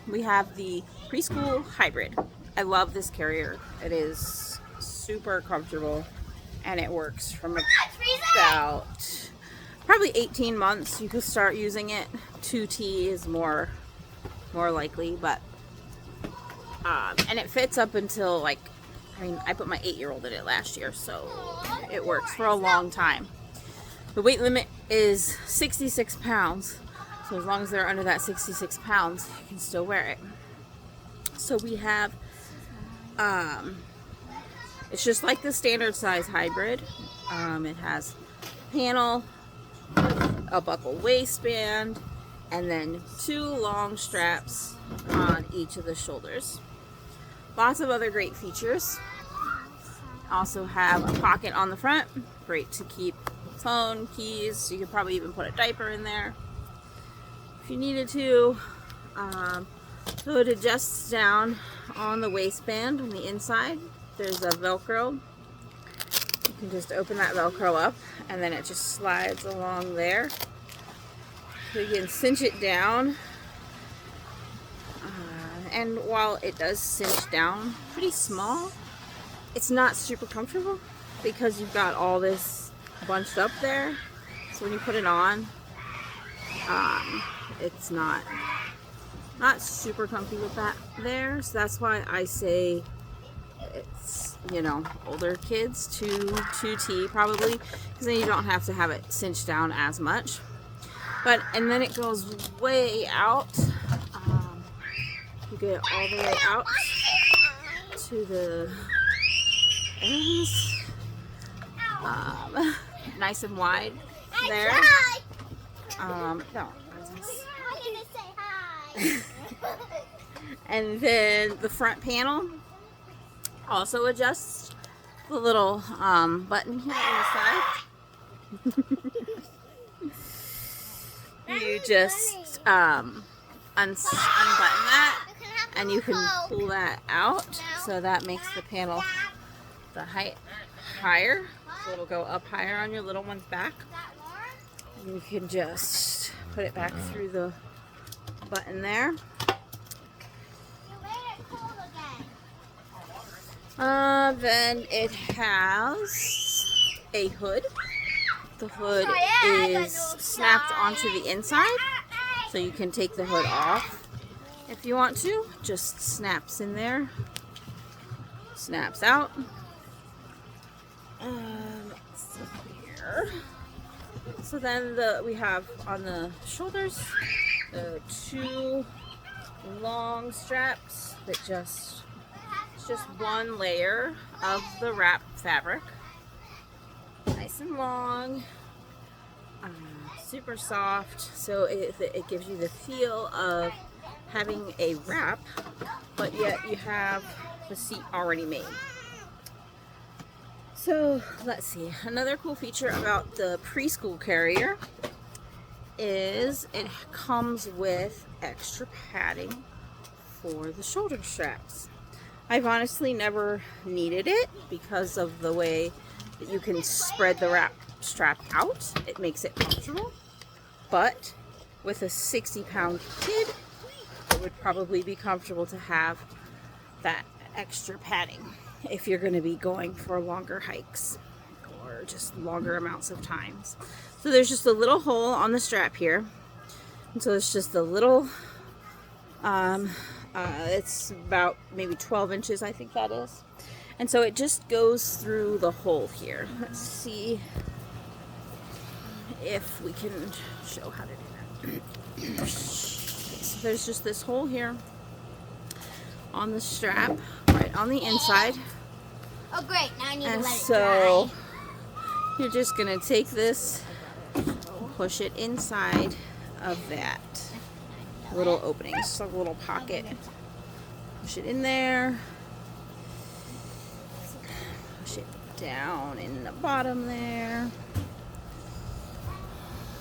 we have the Preschool Hybrid. I love this carrier. It is super comfortable and it works from about probably 18 months. You could start using it. 2T is more likely, but and it fits up until like, I mean, I put my 8-year-old in it last year, so it works for a long time. The weight limit is 66 pounds. So as long as they're under that 66 pounds, you can still wear it. So we have, it's just like the standard size hybrid. It has a panel, a buckle waistband, and then 2 long straps on each of the shoulders. Lots of other great features. Also have a pocket on the front, great to keep phone, keys. You could probably even put a diaper in there if you needed to. So it adjusts down on the waistband on the inside. There's a Velcro. You can just open that Velcro up and then it just slides along there. So you can cinch it down. And while it does cinch down pretty small, it's not super comfortable because you've got all this bunched up there. So when you put it on, it's not super comfy with that there. So that's why I say it's, you know, older kids, 2T probably, because then you don't have to have it cinched down as much. And then it goes way out. You get all the way out to the ends. Nice and wide there. No. And then the front panel also adjusts. The little button here on the side. You just unbutton that and you can pull that out, so that makes the panel the height higher, so it'll go up higher on your little one's back. And you can just put it back through the button there. Then it has a hood. The hood is snapped onto the inside, so you can take the hood off if you want to. Just snaps in there, snaps out. So here. So then we have on the shoulders the 2 long straps that it's just one layer of the wrap fabric. Nice and long, super soft, so it gives you the feel of having a wrap, but yet you have the seat already made. So let's see, another cool feature about the preschool carrier is it comes with extra padding for the shoulder straps. I've honestly never needed it because of the way that you can spread the wrap strap out. It makes it comfortable, but with a 60-pound kid, it would probably be comfortable to have that extra padding if you're going to be going for longer hikes or just longer amounts of times. So there's just a little hole on the strap here, and so it's just a little it's about maybe 12 inches, I think that is. And so it just goes through the hole here. Let's see if we can show how to do that. So there's just this hole here on the strap, right on the inside. Oh great, now I need to let it so dry. You're just gonna take this, push it inside of that little opening, just a little pocket. Push it in there. Push it down in the bottom there.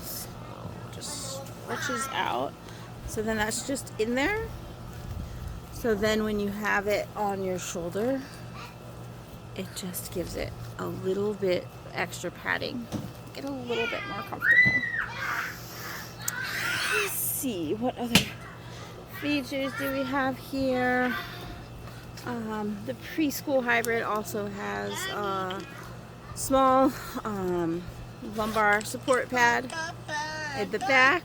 So just stretches out. So then that's just in there. So then when you have it on your shoulder, it just gives it a little bit extra padding. Get a little bit more comfortable. Let's see what other features do we have here? The Preschool Hybrid also has a small lumbar support pad at the back.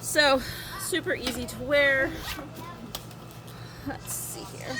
So super easy to wear. Let's see here.